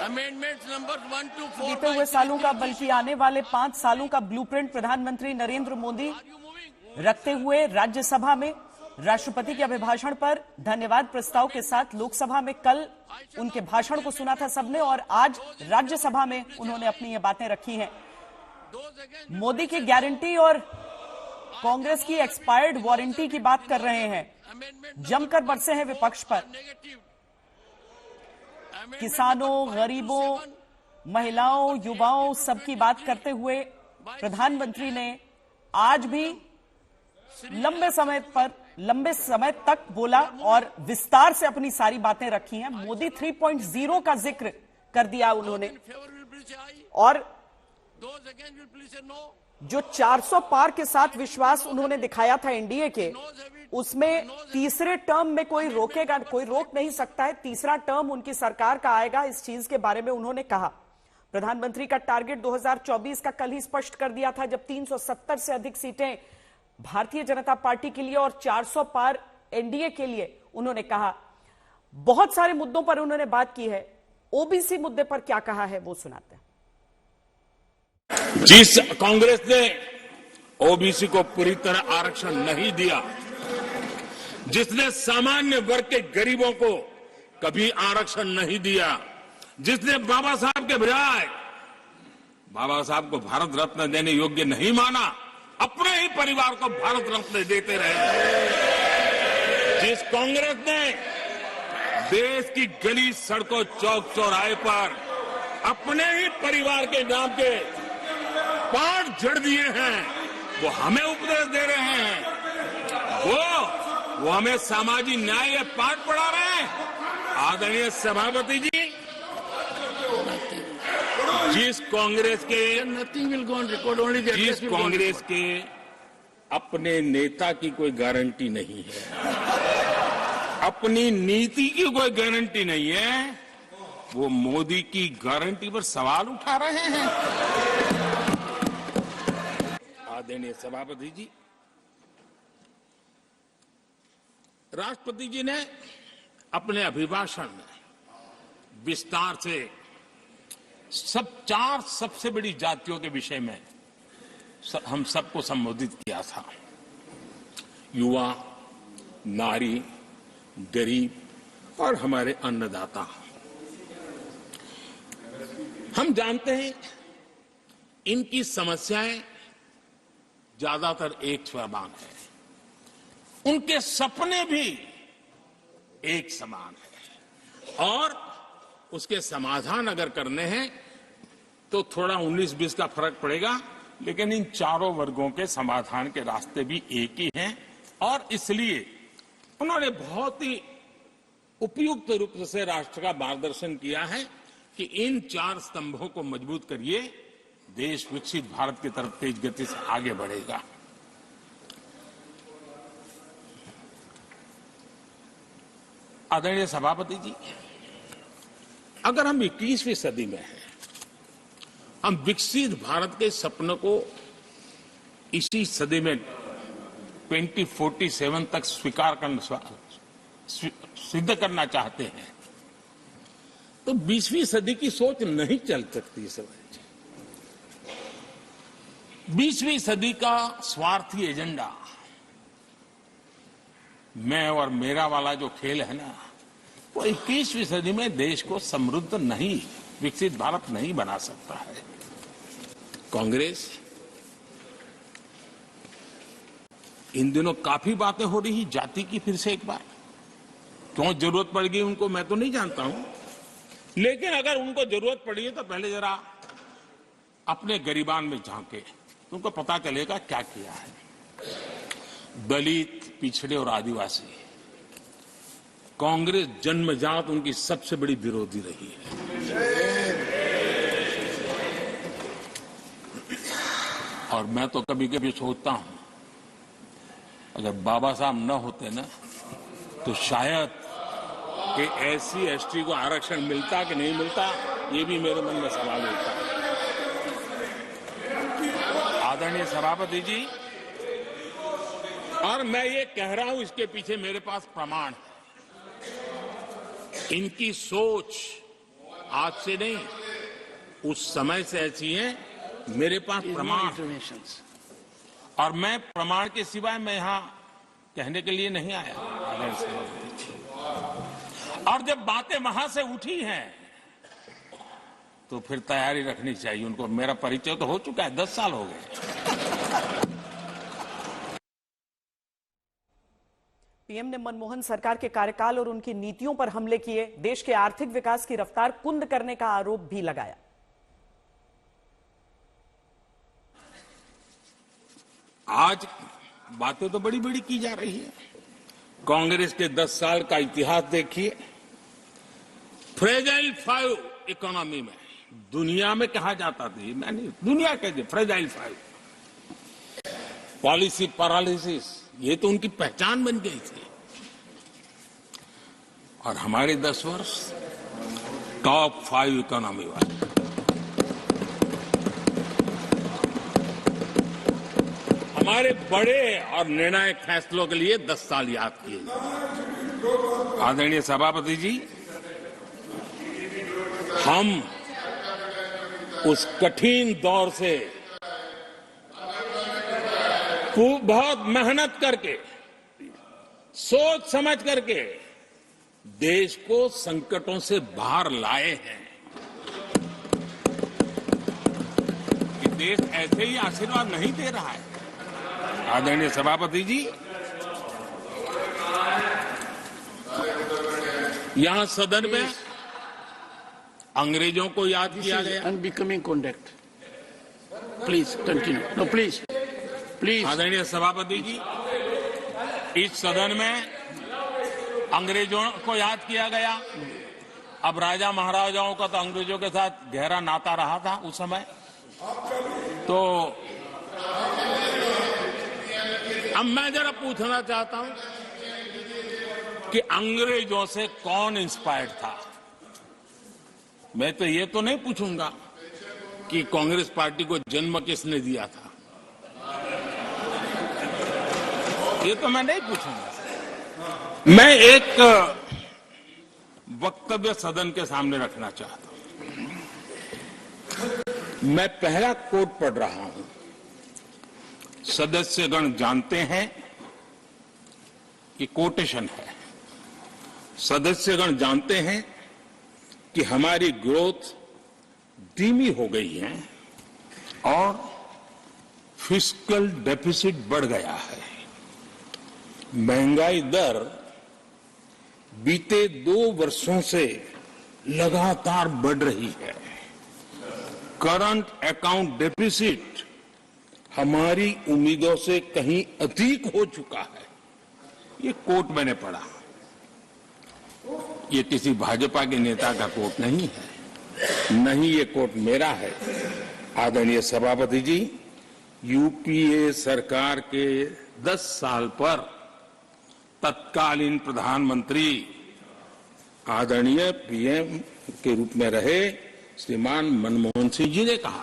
Amendments number 1 to 4 बीते हुए सालों का बल्कि आने वाले 5 सालों का ब्लूप्रिंट प्रधानमंत्री नरेंद्र मोदी रखते हुए राज्यसभा में राष्ट्रपति के अभिभाषण पर धन्यवाद प्रस्ताव के साथ लोकसभा में कल उनके भाषण को सुना था सबने और आज राज्यसभा में उन्होंने अपनी ये बातें रखी हैं। मोदी की गारंटी और कांग्रेस की एक्सपायर्ड वारंटी की बात कर रहे हैं, जमकर बरसे हैं विपक्ष पर। किसानों, गरीबों, महिलाओं, युवाओं सबकी बात करते हुए प्रधानमंत्री ने आज भी लंबे समय तक बोला और विस्तार से अपनी सारी बातें रखी हैं। मोदी 3.0 का जिक्र कर दिया उन्होंने और जो 400 पार के साथ विश्वास उन्होंने दिखाया था एनडीए के, उसमें तीसरे टर्म में कोई रोकेगा, कोई रोक नहीं सकता है। तीसरा टर्म उनकी सरकार का आएगा, इस चीज के बारे में उन्होंने कहा। प्रधानमंत्री का टारगेट 2024 का कल ही स्पष्ट कर दिया था, जब 370 से अधिक सीटें भारतीय जनता पार्टी के लिए और 400 पार एनडीए के लिए उन्होंने कहा। बहुत सारे मुद्दों पर उन्होंने बात की है। ओबीसी मुद्दे पर क्या कहा है वो सुनाते हैं। जिस कांग्रेस ने ओबीसी को पूरी तरह आरक्षण नहीं दिया, जिसने सामान्य वर्ग के गरीबों को कभी आरक्षण नहीं दिया, जिसने बाबा साहब के बजाय बाबा साहब को भारत रत्न देने योग्य नहीं माना, अपने ही परिवार को भारत रत्न देते रहे, जिस कांग्रेस ने देश की गली सड़कों चौक चौराहे पर अपने ही परिवार के नाम के पाठ जड़ दिए हैं, वो हमें उपदेश दे रहे हैं, वो हमें सामाजिक न्याय के पाठ पढ़ा रहे हैं। आदरणीय सभापति जी, जिस कांग्रेस के अपने नेता की कोई गारंटी नहीं है, अपनी नीति की कोई गारंटी नहीं है, वो मोदी की गारंटी पर सवाल उठा रहे हैं। आदरणीय सभापति जी, राष्ट्रपति जी ने अपने अभिभाषण में विस्तार से चार सबसे बड़ी जातियों के विषय में हम सबको संबोधित किया था। युवा, नारी, गरीब और हमारे अन्नदाता। हम जानते हैं इनकी समस्याएं ज्यादातर एक समान है, उनके सपने भी एक समान है और उसके समाधान अगर करने हैं तो थोड़ा 19-20 का फर्क पड़ेगा, लेकिन इन चारों वर्गों के समाधान के रास्ते भी एक ही हैं और इसलिए उन्होंने बहुत ही उपयुक्त रूप से राष्ट्र का मार्गदर्शन किया है कि इन 4 स्तंभों को मजबूत करिए, देश विकसित भारत की तरफ तेज गति से आगे बढ़ेगा। आदरणीय सभापति जी, अगर हम 21वीं सदी में हैं, हम विकसित भारत के सपने को इसी सदी में 2047 तक सिद्ध करना चाहते हैं, तो 20वीं सदी की सोच नहीं चल सकती इस समय। 20वीं सदी का स्वार्थी एजेंडा, मैं और मेरा वाला जो खेल है ना, वो 21वीं सदी में देश को समृद्ध नहीं, विकसित भारत नहीं बना सकता है। कांग्रेस इन दिनों काफी बातें हो रही जाति की, फिर से एक बार क्यों जरूरत पड़ गई उनको मैं तो नहीं जानता हूं, लेकिन अगर उनको जरूरत पड़ी है तो पहले जरा अपने गरिबान में झांके, तुमको पता चलेगा क्या किया है। दलित, पिछड़े और आदिवासी, कांग्रेस जन्मजात उनकी सबसे बड़ी विरोधी रही है। और मैं तो कभी कभी सोचता हूं, अगर बाबा साहब न होते ना, तो शायद कि एससी एसटी को आरक्षण मिलता कि नहीं मिलता, ये भी मेरे मन में सवाल उठता है। आदरणीय सभापति जी, और मैं ये कह रहा हूं, इसके पीछे मेरे पास प्रमाण है। इनकी सोच आज से नहीं, उस समय से ऐसी है। मेरे पास प्रमाण, और मैं प्रमाण के सिवाय मैं यहां कहने के लिए नहीं आया। और जब बातें वहां से उठी हैं तो फिर तैयारी रखनी चाहिए उनको। मेरा परिचय तो हो चुका है, 10 साल हो गए। पीएम ने मनमोहन सरकार के कार्यकाल और उनकी नीतियों पर हमले किए, देश के आर्थिक विकास की रफ्तार कुंद करने का आरोप भी लगाया। आज बातें तो बड़ी बड़ी की जा रही है। कांग्रेस के 10 साल का इतिहास देखिए। फ्रेजाइल 5 इकोनॉमी में दुनिया में कहा जाता था, मैं नहीं, दुनिया कहती फ्रेजाइल 5। पॉलिसी पैरालिसिस, ये तो उनकी पहचान बन गई थी। और हमारे 10 वर्ष टॉप 5 इकोनॉमी वाले। हमारे बड़े और निर्णायक फैसलों के लिए 10 साल याद किए जाए। आदरणीय सभापति जी, हम उस कठिन दौर से बहुत मेहनत करके, सोच समझ करके देश को संकटों से बाहर लाए हैं। कि देश ऐसे ही आशीर्वाद नहीं दे रहा है। आदरणीय सभापति जी, यहां सदन में अंग्रेजों को याद किया गया। Unbecoming conduct. Please continue. No please please. आदरणीय सभापति जी, इस सदन में अंग्रेजों को याद किया गया। अब राजा महाराजाओं का तो अंग्रेजों के साथ गहरा नाता रहा था उस समय। तो अब मैं जरा पूछना चाहता हूं कि अंग्रेजों से कौन इंस्पायर्ड था। मैं तो ये तो नहीं पूछूंगा कि कांग्रेस पार्टी को जन्म किसने दिया था, ये तो मैं नहीं पूछूंगा। मैं एक वक्तव्य सदन के सामने रखना चाहता हूं। मैं पहला कोट पढ़ रहा हूं। सदस्यगण जानते हैं, ये कोटेशन है। सदस्यगण जानते हैं कि हमारी ग्रोथ धीमी हो गई है और फिस्कल डेफिसिट बढ़ गया है। महंगाई दर बीते 2 वर्षों से लगातार बढ़ रही है। करंट अकाउंट डेफिसिट हमारी उम्मीदों से कहीं अधिक हो चुका है। ये कोट मैंने पढ़ा। ये किसी भाजपा के नेता का कोट नहीं है, नहीं ये कोट मेरा है। आदरणीय सभापति जी, यूपीए सरकार के 10 साल पर तत्कालीन प्रधानमंत्री आदरणीय पीएम के रूप में रहे श्रीमान मनमोहन सिंह जी ने कहा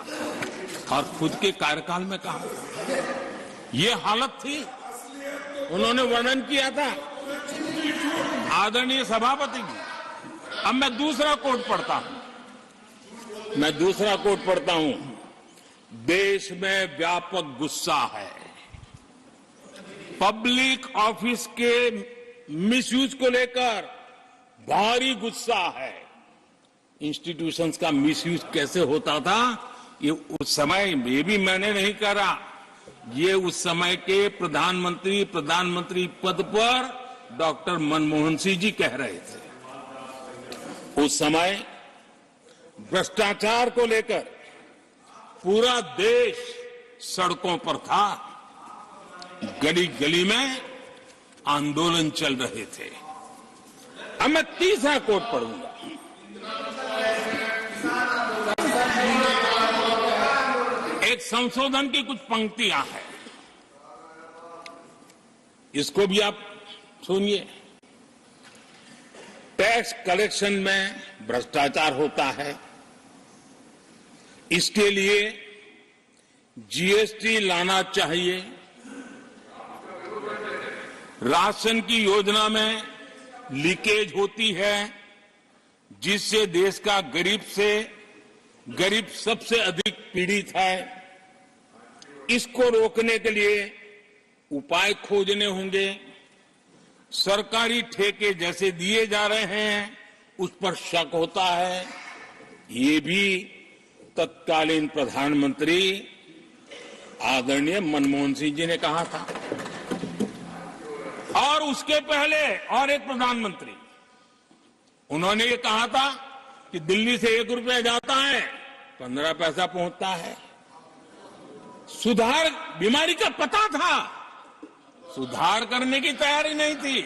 और खुद के कार्यकाल में कहा, ये हालत थी, उन्होंने वर्णन किया था। आदरणीय सभापति जी, अब मैं दूसरा कोट पढ़ता हूं। देश में व्यापक गुस्सा है। पब्लिक ऑफिस के मिसयूज को लेकर भारी गुस्सा है। इंस्टीट्यूशंस का मिसयूज कैसे होता था, ये उस समय, ये भी मैंने नहीं करा, ये उस समय के प्रधानमंत्री पद पर डॉक्टर मनमोहन सिंह जी कह रहे थे। उस समय भ्रष्टाचार को लेकर पूरा देश सड़कों पर था, गली गली में आंदोलन चल रहे थे। अब मैं तीसरा कोट पढ़ूंगा। एक संशोधन की कुछ पंक्तियां हैं, इसको भी आप सुनिए। टैक्स कलेक्शन में भ्रष्टाचार होता है, इसके लिए जीएसटी लाना चाहिए। राशन की योजना में लीकेज होती है, जिससे देश का गरीब सबसे अधिक पीड़ित है, इसको रोकने के लिए उपाय खोजने होंगे। सरकारी ठेके जैसे दिए जा रहे हैं उस पर शक होता है, ये भी तत्कालीन प्रधानमंत्री आदरणीय मनमोहन सिंह जी ने कहा था। और उसके पहले और एक प्रधानमंत्री, उन्होंने ये कहा था कि दिल्ली से 1 रुपया जाता है 15 पैसा पहुंचता है। सुधार, बीमारी का पता था, सुधार करने की तैयारी नहीं थी।